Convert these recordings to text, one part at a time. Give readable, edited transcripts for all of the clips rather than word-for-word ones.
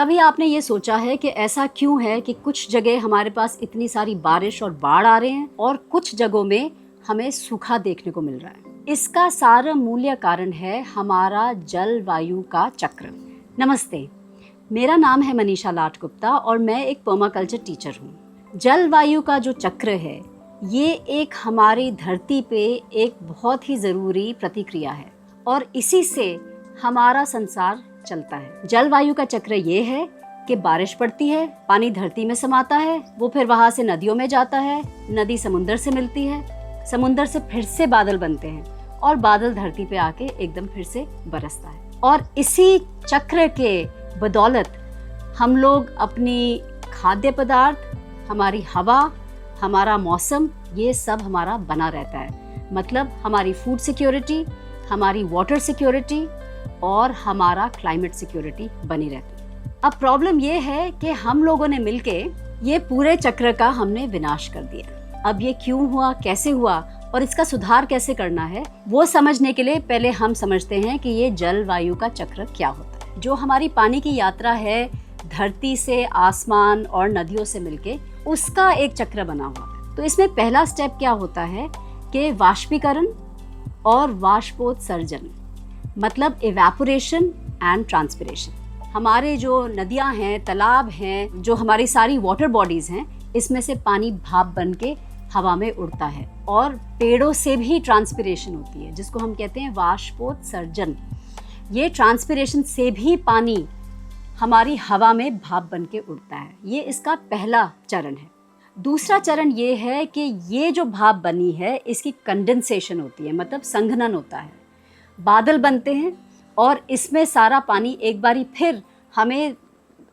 कभी आपने ये सोचा है कि ऐसा क्यों है कि कुछ जगह हमारे पास इतनी सारी बारिश और बाढ़ आ रहे हैं और कुछ जगहों में हमें सूखा देखने को मिल रहा है? इसका सारा मूल्य कारण है हमारा जलवायु का चक्र। नमस्ते, मेरा नाम है मनीषा लाट गुप्ता और मैं एक पर्माकल्चर टीचर हूँ। जलवायु का जो चक्र है ये एक हमारी धरती पे एक बहुत ही ज़रूरी प्रतिक्रिया है और इसी से हमारा संसार चलता है। जलवायु का चक्र ये है कि बारिश पड़ती है, पानी धरती में समाता है, वो फिर वहाँ से नदियों में जाता है, नदी समुंदर से मिलती है, समुंदर से फिर से बादल बनते हैं और बादल धरती पे आके एकदम फिर से बरसता है। और इसी चक्र के बदौलत हम लोग अपनी खाद्य पदार्थ, हमारी हवा, हमारा मौसम, ये सब हमारा बना रहता है। मतलब हमारी फूड सिक्योरिटी, हमारी वाटर सिक्योरिटी और हमारा क्लाइमेट सिक्योरिटी बनी रहती है। अब प्रॉब्लम ये है कि हम लोगों ने मिलके ये पूरे चक्र का हमने विनाश कर दिया। अब ये क्यों हुआ, कैसे हुआ और इसका सुधार कैसे करना है, वो समझने के लिए पहले हम समझते हैं कि ये जलवायु का चक्र क्या होता है। जो हमारी पानी की यात्रा है धरती से आसमान और नदियों से मिलके, उसका एक चक्र बना हुआ है। तो इसमें पहला स्टेप क्या होता है कि वाष्पीकरण और वाष्पोत्सर्जन, मतलब इवेपोरेशन एंड ट्रांसपिरेशन। हमारे जो नदियां हैं, तालाब हैं, जो हमारी सारी वाटर बॉडीज हैं, इसमें से पानी भाप बन के हवा में उड़ता है और पेड़ों से भी ट्रांसपिरेशन होती है जिसको हम कहते हैं वाष्पोत्सर्जन। ये ट्रांसपिरेशन से भी पानी हमारी हवा में भाप बन के उड़ता है। ये इसका पहला चरण है। दूसरा चरण ये है कि ये जो भाप बनी है इसकी कंडेंसेशन होती है, मतलब संघनन होता है। बादल बनते हैं और इसमें सारा पानी एक बारी फिर हमें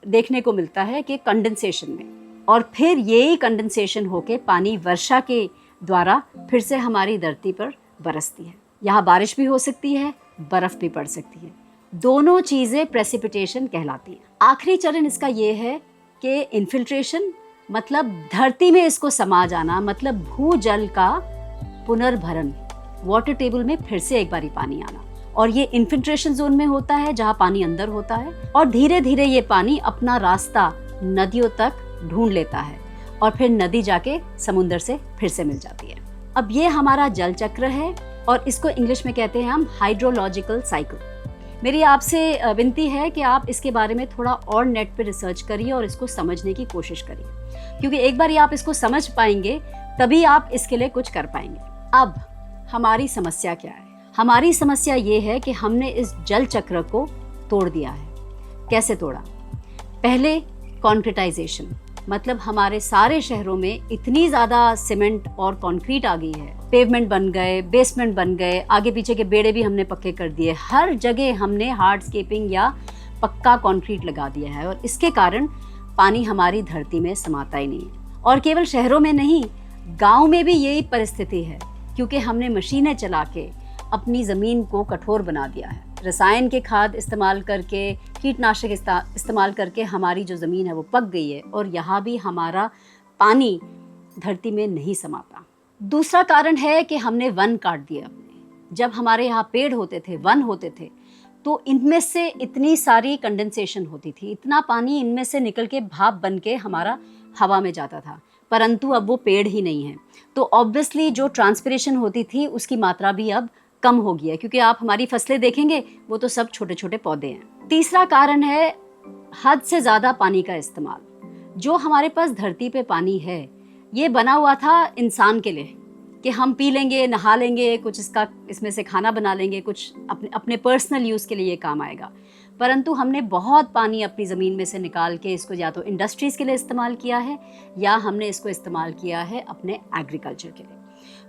देखने को मिलता है कि कंडेंसेशन में, और फिर यही कंडेंसेशन होके पानी वर्षा के द्वारा फिर से हमारी धरती पर बरसती है। यहाँ बारिश भी हो सकती है, बर्फ भी पड़ सकती है। दोनों चीज़ें प्रेसिपिटेशन कहलाती है। आखिरी चरण इसका ये है कि इन्फिल्ट्रेशन, मतलब धरती में इसको समा जाना, मतलब भूजल का पुनर्भरण, वाटर टेबल में फिर से एक बारी पानी आना। और ये इन्फिल्ट्रेशन जोन में होता है जहाँ पानी अंदर होता है और धीरे धीरे ये पानी अपना रास्ता नदियों तक ढूंढ लेता है और फिर नदी जाके समुंदर से फिर से मिल जाती है। अब ये हमारा जल चक्र है और इसको इंग्लिश में कहते हैं हम हाइड्रोलॉजिकल साइकिल। मेरी आपसे विनती है कि आप इसके बारे में थोड़ा और नेट पे रिसर्च करिए और इसको समझने की कोशिश करिए, क्योंकि एक बार आप इसको समझ पाएंगे तभी आप इसके लिए कुछ कर पाएंगे। अब हमारी समस्या क्या है? हमारी समस्या ये है कि हमने इस जल चक्र को तोड़ दिया है। कैसे तोड़ा? पहले कॉन्क्रीटाइजेशन, मतलब हमारे सारे शहरों में इतनी ज़्यादा सीमेंट और कंक्रीट आ गई है, पेवमेंट बन गए, बेसमेंट बन गए, आगे पीछे के बेड़े भी हमने पक्के कर दिए। हर जगह हमने हार्डस्केपिंग या पक्का कंक्रीट लगा दिया है और इसके कारण पानी हमारी धरती में समाता ही नहीं है। और केवल शहरों में नहीं, गाँव में भी यही परिस्थिति है, क्योंकि हमने मशीनें चला के अपनी ज़मीन को कठोर बना दिया है। रसायन के खाद इस्तेमाल करके, कीटनाशक इस्तेमाल करके हमारी जो ज़मीन है वो पक गई है और यहाँ भी हमारा पानी धरती में नहीं समाता। दूसरा कारण है कि हमने वन काट दिए अपने। जब हमारे यहाँ पेड़ होते थे, वन होते थे, तो इनमें से इतनी सारी कंडेंसेशन होती थी, इतना पानी इनमें से निकल के भाप बन के हमारा हवा में जाता था, परंतु अब वो पेड़ ही नहीं है। तो ऑब्वियसली जो ट्रांसपिरेशन होती थी उसकी मात्रा भी अब कम हो गई है, क्योंकि आप हमारी फसलें देखेंगे वो तो सब छोटे छोटे पौधे हैं। तीसरा कारण है हद से ज़्यादा पानी का इस्तेमाल। जो हमारे पास धरती पे पानी है ये बना हुआ था इंसान के लिए कि हम पी लेंगे, नहा लेंगे, कुछ इसमें से खाना बना लेंगे, कुछ अपने पर्सनल यूज़ के लिए ये काम आएगा। परंतु हमने बहुत पानी अपनी ज़मीन में से निकाल के इसको या तो इंडस्ट्रीज़ के लिए इस्तेमाल किया है या हमने इसको इस्तेमाल किया है अपने एग्रीकल्चर के लिए।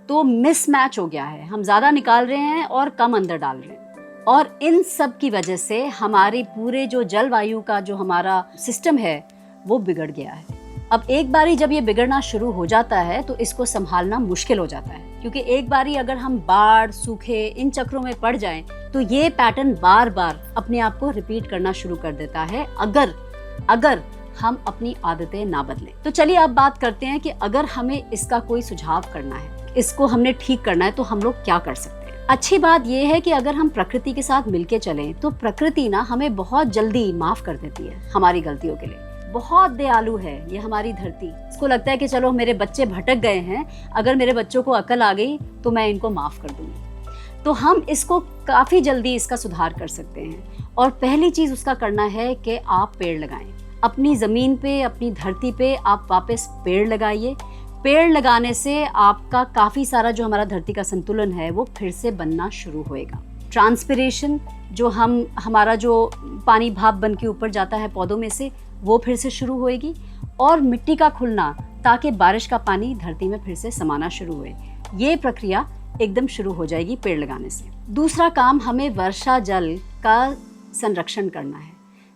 तो मिसमैच हो गया है, हम ज़्यादा निकाल रहे हैं और कम अंदर डाल रहे हैं। और इन सब की वजह से हमारी पूरे जो जलवायु का जो हमारा सिस्टम है वो बिगड़ गया है। अब एक बारी जब ये बिगड़ना शुरू हो जाता है तो इसको संभालना मुश्किल हो जाता है, क्योंकि एक बारी अगर हम बाढ़, सूखे, इन चक्रों में पड़ जाएं तो ये पैटर्न बार बार अपने आप को रिपीट करना शुरू कर देता है अगर हम अपनी आदतें ना बदलें। तो चलिए अब बात करते हैं कि अगर हमें इसका कोई सुझाव करना है, इसको हमने ठीक करना है, तो हम लोग क्या कर सकते हैं। अच्छी बात यह है कि अगर हम प्रकृति के साथ मिलके चलें तो प्रकृति ना हमें बहुत जल्दी माफ कर देती है हमारी गलतियों के लिए। बहुत दयालु है ये हमारी धरती। इसको लगता है कि चलो मेरे बच्चे भटक गए हैं, अगर मेरे बच्चों को अकल आ गई तो मैं इनको माफ कर दूंगी। तो हम इसको काफ़ी जल्दी इसका सुधार कर सकते हैं। और पहली चीज़ उसका करना है कि आप पेड़ लगाएं। अपनी ज़मीन पे, अपनी धरती पे आप वापस पेड़ लगाइए। पेड़ लगाने से आपका काफ़ी सारा जो हमारा धरती का संतुलन है वो फिर से बनना शुरू होएगा। ट्रांसपिरेशन, जो हमारा जो पानी भाप बन के ऊपर जाता है पौधों में से, वो फिर से शुरू होएगी। और मिट्टी का खुलना, ताकि बारिश का पानी धरती में फिर से समाना शुरू हुए। ये प्रक्रिया एकदम शुरू हो जाएगी पेड़ लगाने से। दूसरा काम, हमें वर्षा जल का संरक्षण करना है।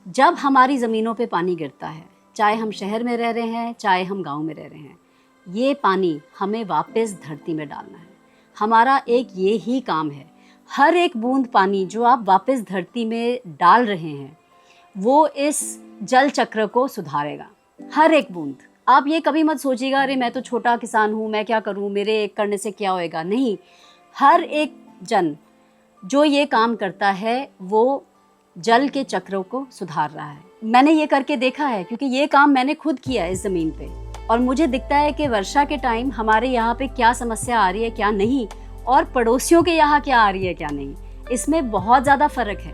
जब हमारी ज़मीनों पे पानी गिरता है, चाहे हम शहर में रह रहे हैं चाहे हम गांव में रह रहे हैं, ये पानी हमें वापस धरती में डालना है। हमारा एक ये ही काम है। हर एक बूंद पानी जो आप वापस धरती में डाल रहे हैं वो इस जल चक्र को सुधारेगा। हर एक बूंद। आप ये कभी मत सोचिएगा अरे मैं तो छोटा किसान हूँ, मैं क्या करूँ, मेरे एक करने से क्या होएगा। नहीं, हर एक जन जो ये काम करता है वो जल के चक्रों को सुधार रहा है। मैंने ये करके देखा है क्योंकि ये काम मैंने खुद किया है इस ज़मीन पे। और मुझे दिखता है कि वर्षा के टाइम हमारे यहाँ पे क्या समस्या आ रही है क्या नहीं, और पड़ोसियों के यहाँ क्या आ रही है क्या नहीं, इसमें बहुत ज़्यादा फ़र्क है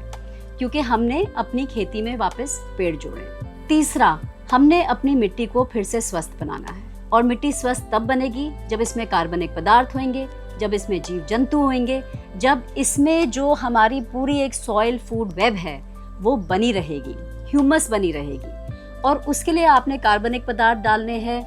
क्योंकि हमने अपनी खेती में वापस पेड़ जोड़े। तीसरा, हमने अपनी मिट्टी को फिर से स्वस्थ बनाना है। और मिट्टी स्वस्थ तब बनेगी जब इसमें कार्बनिक पदार्थ होंगे, जब इसमें जीव जंतु होंगे, जब इसमें जो हमारी पूरी एक सॉइल फूड वेब है वो बनी रहेगी, ह्यूमस बनी रहेगी। और उसके लिए आपने कार्बनिक पदार्थ डालने हैं,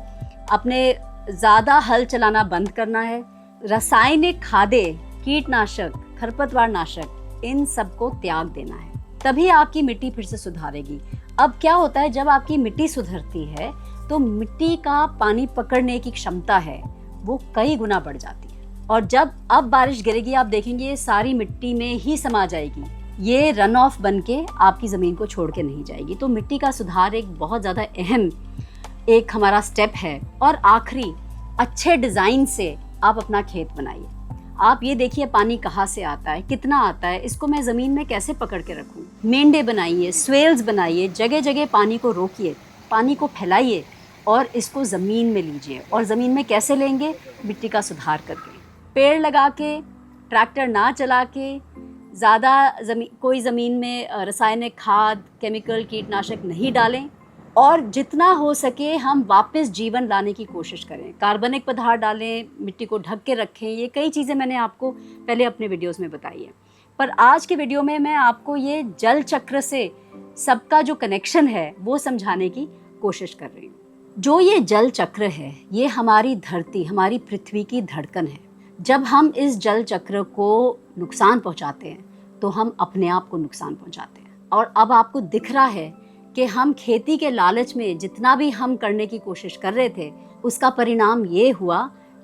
अपने ज़्यादा हल चलाना बंद करना है, रासायनिक खादें, कीटनाशक, खरपतवार नाशक, इन सब को त्याग देना है। तभी आपकी मिट्टी फिर से सुधारेगी। अब क्या होता है, जब आपकी मिट्टी सुधरती है तो मिट्टी का पानी पकड़ने की क्षमता है वो कई गुना बढ़ जाती है। और जब अब बारिश गिरेगी आप देखेंगे ये सारी मिट्टी में ही समा जाएगी, ये रन ऑफ बन के आपकी ज़मीन को छोड़ के नहीं जाएगी। तो मिट्टी का सुधार एक बहुत ज़्यादा अहम एक हमारा स्टेप है। और आखिरी, अच्छे डिज़ाइन से आप अपना खेत बनाइए। आप ये देखिए पानी कहाँ से आता है, कितना आता है, इसको मैं ज़मीन में कैसे पकड़ के रखूँ। मेंढे बनाइए, स्वेल्स बनाइए, जगह जगह पानी को रोकिए, पानी को फैलाइए और इसको ज़मीन में लीजिए। और ज़मीन में कैसे लेंगे? मिट्टी का सुधार करके, पेड़ लगा के, ट्रैक्टर ना चला के, ज़्यादा कोई ज़मीन में रासायनिक खाद, केमिकल, कीटनाशक नहीं डालें। और जितना हो सके हम वापस जीवन लाने की कोशिश करें। कार्बनिक पदार्थ डालें, मिट्टी को ढक के रखें। ये कई चीज़ें मैंने आपको पहले अपने वीडियोस में बताई है, पर आज के वीडियो में मैं आपको ये जल चक्र से सबका जो कनेक्शन है वो समझाने की कोशिश कर रही हूँ। जो ये जल चक्र है ये हमारी धरती, हमारी पृथ्वी की धड़कन है। जब हम इस जल चक्र को नुकसान पहुँचाते हैं तो हम अपने आप को नुकसान पहुँचाते हैं। और अब आपको दिख रहा है कि हम खेती के लालच में जितना भी हम करने की कोशिश कर रहे थे उसका परिणाम ये हुआ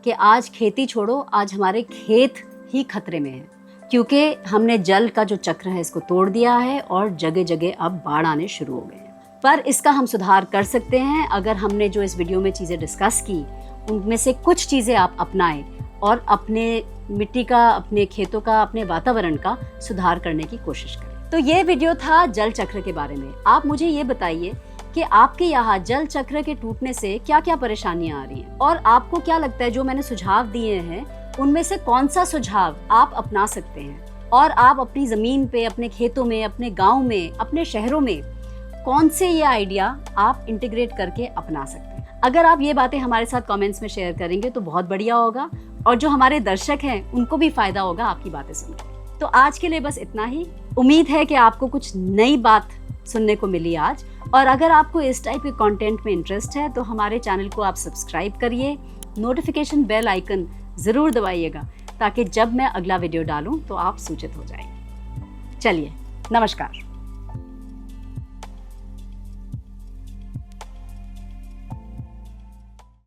कि आज खेती छोड़ो, आज हमारे खेत ही खतरे में है क्योंकि हमने जल का जो चक्र है इसको तोड़ दिया है और जगह जगह अब बाढ़ आने शुरू हो गए हैं। पर इसका हम सुधार कर सकते हैं अगर हमने जो इस वीडियो में चीज़ें डिस्कस की उनमें से कुछ चीज़ें आप अपनाएं और अपने मिट्टी का, अपने खेतों का, अपने वातावरण का सुधार करने की कोशिश करें। तो ये वीडियो था जल चक्र के बारे में। आप मुझे ये बताइए कि आपके यहाँ जल चक्र के टूटने से क्या क्या परेशानियां आ रही हैं और आपको क्या लगता है जो मैंने सुझाव दिए हैं उनमें से कौन सा सुझाव आप अपना सकते हैं और आप अपनी ज़मीन पे, अपने खेतों में, अपने गाँव में, अपने शहरों में कौन से ये आइडिया आप इंटीग्रेट करके अपना सकते हैं। अगर आप ये बातें हमारे साथ कमेंट्स में शेयर करेंगे तो बहुत बढ़िया होगा और जो हमारे दर्शक हैं उनको भी फ़ायदा होगा आपकी बातें सुनकर। तो आज के लिए बस इतना ही। उम्मीद है कि आपको कुछ नई बात सुनने को मिली आज। और अगर आपको इस टाइप के कंटेंट में इंटरेस्ट है तो हमारे चैनल को आप सब्सक्राइब करिए, नोटिफिकेशन बेल आइकन ज़रूर दबाइएगा ताकि जब मैं अगला वीडियो डालूं तो आप सूचित हो जाएंगे। चलिए, नमस्कार।